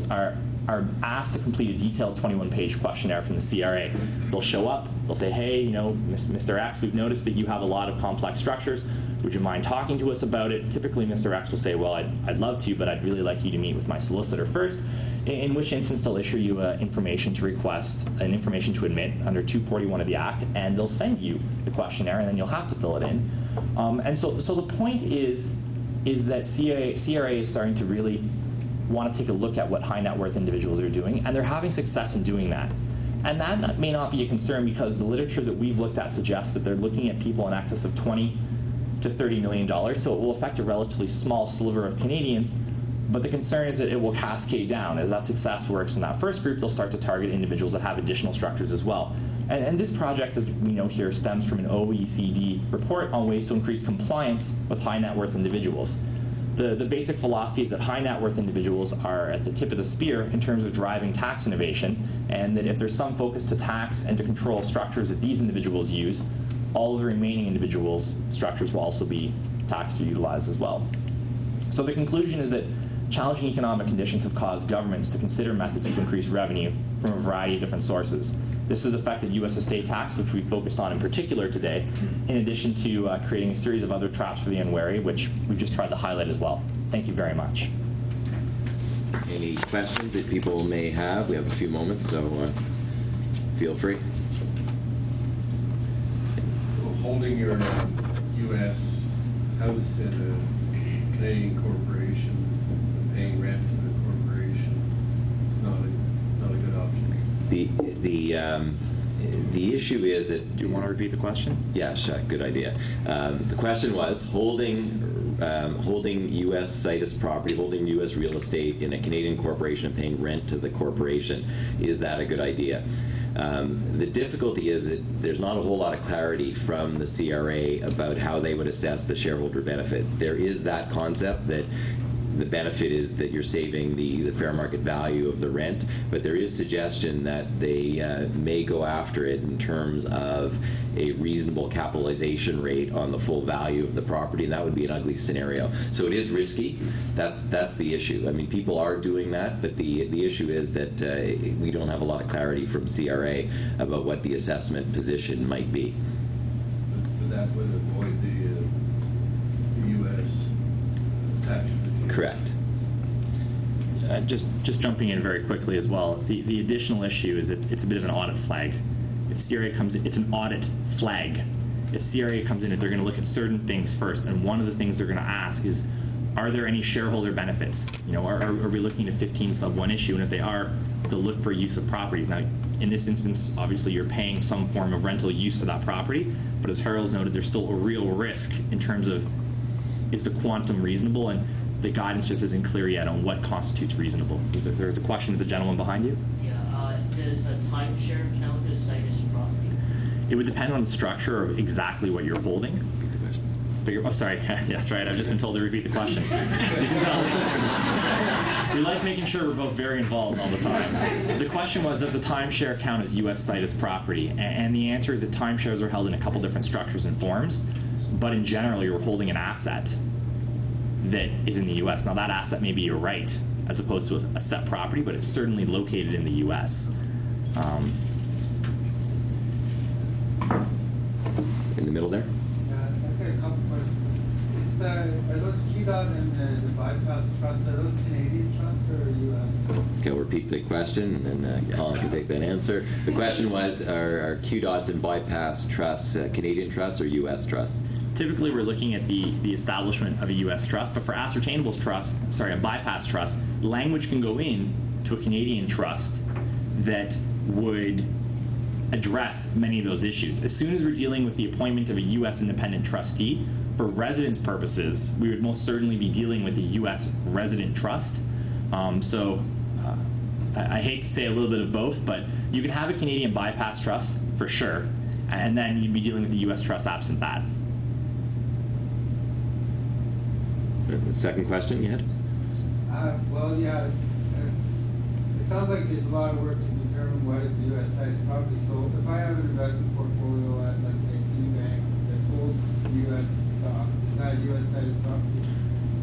individuals are asked to complete a detailed 21-page questionnaire from the CRA. They'll show up, they'll say, hey, you know, Mr. X, we've noticed that you have a lot of complex structures. Would you mind talking to us about it? Typically, Mr. X will say, well, I'd love to, but I'd really like you to meet with my solicitor first, in which instance they'll issue you information to request, an information to admit under 241 of the Act, and they'll send you the questionnaire, and then you'll have to fill it in. And so the point is that CRA is starting to really want to take a look at what high net worth individuals are doing, and they're having success in doing that. And that may not be a concern because the literature that we've looked at suggests that they're looking at people in excess of $20 to $30 million, so it will affect a relatively small sliver of Canadians, but the concern is that it will cascade down. As that success works in that first group, they'll start to target individuals that have additional structures as well. And this project, as we know here, stems from an OECD report on ways to increase compliance with high net worth individuals. The basic philosophy is that high net worth individuals are at the tip of the spear in terms of driving tax innovation, and that if there's some focus to tax and to control structures that these individuals use, all of the remaining individuals' structures will also be taxed or utilized as well. So the conclusion is that challenging economic conditions have caused governments to consider methods to increase revenue from a variety of different sources. This has affected U.S. estate tax, which we focused on in particular today, in addition to creating a series of other traps for the unwary, which we've just tried to highlight as well. Thank you very much. Any questions that people may have? We have a few moments, so feel free. So holding your U.S. house in a Canadian corporation and paying rent to the corporation is not a good option. The issue is that... Do you want to repeat the question? Yeah, sure, good idea. The question was holding U.S. situs property, holding U.S. real estate in a Canadian corporation and paying rent to the corporation. Is that a good idea? The difficulty is that there's not a whole lot of clarity from the CRA about how they would assess the shareholder benefit. There is that concept that the benefit is that you're saving the fair market value of the rent, but there is suggestion that they may go after it in terms of a reasonable capitalization rate on the full value of the property, and that would be an ugly scenario. So it is risky. That's the issue. I mean, people are doing that, but the issue is that we don't have a lot of clarity from CRA about what the assessment position might be. But that would avoid the U.S. tax regime. Correct. Just jumping in very quickly as well, the additional issue is that it's a bit of an audit flag. If CRA comes in, it's an audit flag. If CRA comes in, they're going to look at certain things first, and one of the things they're going to ask is, are there any shareholder benefits? You know, are we looking at a 15 sub 1 issue? And if they are, they'll look for use of properties. Now, in this instance, obviously you're paying some form of rental use for that property, but as Harold's noted, there's still a real risk in terms of, is the quantum reasonable? And the guidance just isn't clear yet on what constitutes reasonable. There's a question to the gentleman behind you. Yeah, does a timeshare count as situs property? It would depend on the structure of exactly what you're holding. Repeat the question. Oh, sorry. Yeah, that's right. I've just been told to repeat the question. You can tell. We like making sure we're both very involved all the time. The question was, does a timeshare count as U.S. situs property? And the answer is that timeshares are held in a couple different structures and forms, but in general, you're holding an asset that is in the U.S. Now, that asset may be your right as opposed to a set property, but it's certainly located in the U.S. In the middle there? I've got a couple questions. Are those QDOT and the bypass trusts, are those Canadian trusts or U.S.? Okay, I'll repeat the question, and then Colin can take that answer. The question was, are QDOTs and bypass trusts Canadian trusts or U.S. trusts? Typically, we're looking at the establishment of a U.S. trust, but for ascertainables trust, a bypass trust, language can go in to a Canadian trust that would address many of those issues. As soon as we're dealing with the appointment of a U.S. independent trustee, for residence purposes, we would most certainly be dealing with the U.S. resident trust. I hate to say a little bit of both, but you can have a Canadian bypass trust for sure, and then you'd be dealing with the U.S. trust absent that. The second question you had? Well, yeah, it sounds like there's a lot of work to determine what is U.S. sites property. So if I have an investment portfolio at, let's say, KeyBank that holds U.S. stocks, is that U.S. sites property?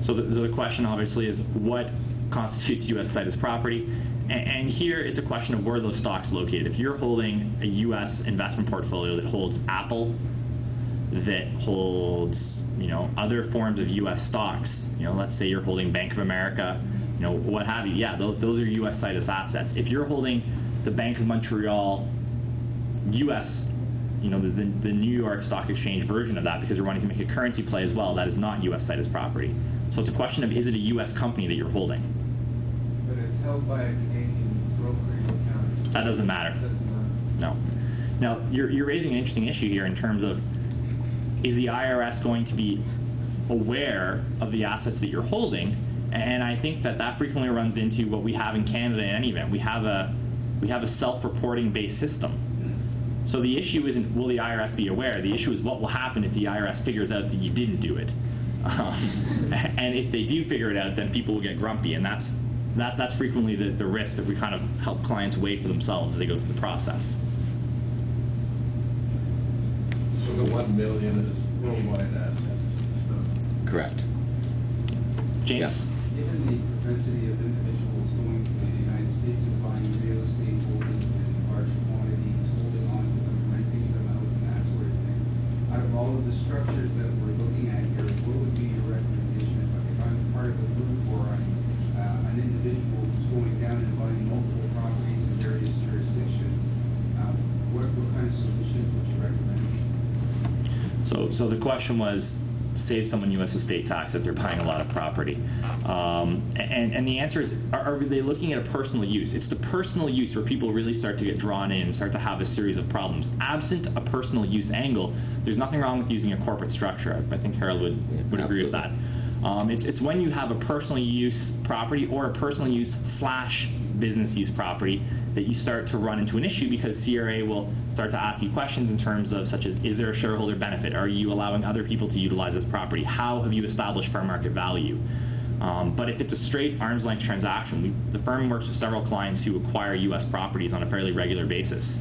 So the question obviously is, what constitutes U.S. site as property. And here it's a question of where those stocks located. If you're holding a U.S. investment portfolio that holds Apple, that holds, other forms of U.S. stocks, let's say you're holding Bank of America, what have you. Yeah, those are U.S. site as assets. If you're holding the Bank of Montreal, U.S., the New York Stock Exchange version of that, because you're wanting to make a currency play as well, that is not U.S. site as property. So it's a question of, is it a U.S. company that you're holding? But it's held by a Canadian brokerage account. That doesn't matter. It doesn't matter. No. Now, you're raising an interesting issue here in terms of, is the IRS going to be aware of the assets that you're holding? And I think that frequently runs into what we have in Canada in any event. We have a self-reporting based system. So the issue isn't will the IRS be aware. The issue is what will happen if the IRS figures out that you didn't do it. And if they do figure it out, then people will get grumpy, and that's frequently the risk that we kind of help clients weigh for themselves as they go through the process. So the 1 million is worldwide assets. It's not. Correct. James? Given the propensity of individuals going to the United States and buying real estate holdings in large quantities, holding on to them, renting them out, and that sort of thing, out of all of the structures that we're looking at here, what would be your recommendation if I'm part of a group or I'm an individual who's going down and buying multiple properties in various jurisdictions? What kind of solutions would you recommend? So the question was, save someone U.S. estate tax if they're buying a lot of property. And the answer is, are they looking at a personal use? It's the personal use where people really start to get drawn in and start to have a series of problems. Absent a personal use angle, there's nothing wrong with using a corporate structure. I think Harold would agree with that. It's when you have a personal use property or a personal use / business use property that you start to run into an issue, because CRA will start to ask you questions in terms of such as, is there a shareholder benefit? Are you allowing other people to utilize this property? How have you established fair market value? But if it's a straight arm's length transaction, the firm works with several clients who acquire U.S. properties on a fairly regular basis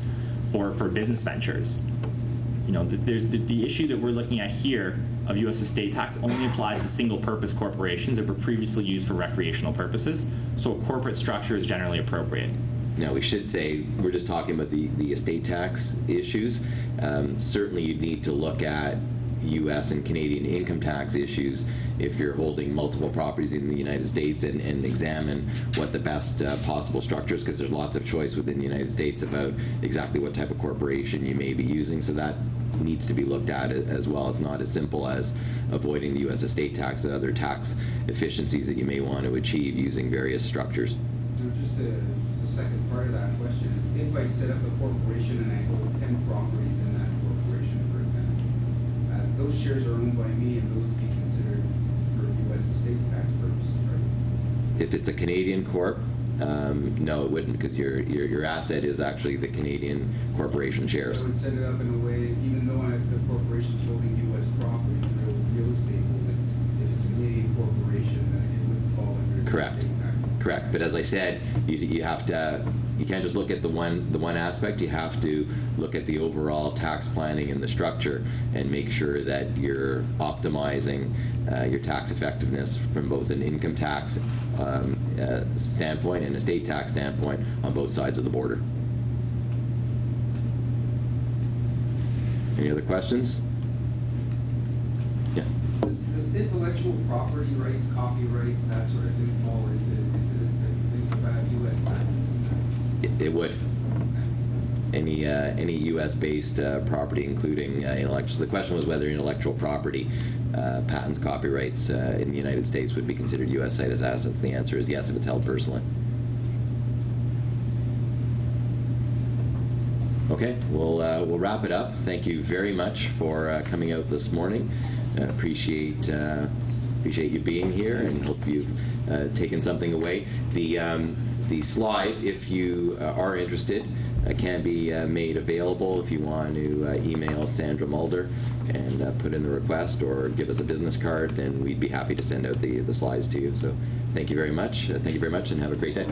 for business ventures. The issue that we're looking at here of U.S. estate tax only applies to single-purpose corporations that were previously used for recreational purposes, so a corporate structure is generally appropriate. Now, we should say we're just talking about the estate tax issues. Certainly, you'd need to look at U.S. and Canadian income tax issues if you're holding multiple properties in the United States and examine what the best possible structure is, because there's lots of choice within the United States about exactly what type of corporation you may be using. So that needs to be looked at as well. It's not as simple as avoiding the U.S. estate tax and other tax efficiencies that you may want to achieve using various structures. Just the second part of that question, if I set up a corporation and I hold 10 properties in that corporation, for example, those shares are owned by me and those would be considered for U.S. estate tax purposes, right? If it's a Canadian corp, no, it wouldn't, because your asset is actually the Canadian corporation shares. So I would set it up in a way, even though the corporation's holding U.S. property, real estate holding, if it's a Canadian corporation, then it would fall under Correct. estate tax. Correct. But as I said, you have to. You can't just look at the one aspect. You have to look at the overall tax planning and the structure, and make sure that you're optimizing your tax effectiveness from both an income tax standpoint and estate tax standpoint on both sides of the border. Any other questions? Yeah. Does intellectual property rights, copyrights, that sort of thing fall into this type of things about U.S. patents? It would. Any U.S.-based property, including intellectual. The question was whether intellectual property, patents, copyrights in the United States would be considered U.S. site as assets. The answer is yes if it's held personally. Okay, we'll wrap it up. Thank you very much for coming out this morning. Appreciate you being here, and hope you've taken something away. The slides, if you are interested, can be made available if you want to email Sandra Mulder and put in a request, or give us a business card, and we'd be happy to send out the slides to you. So thank you very much. Thank you very much, and have a great day.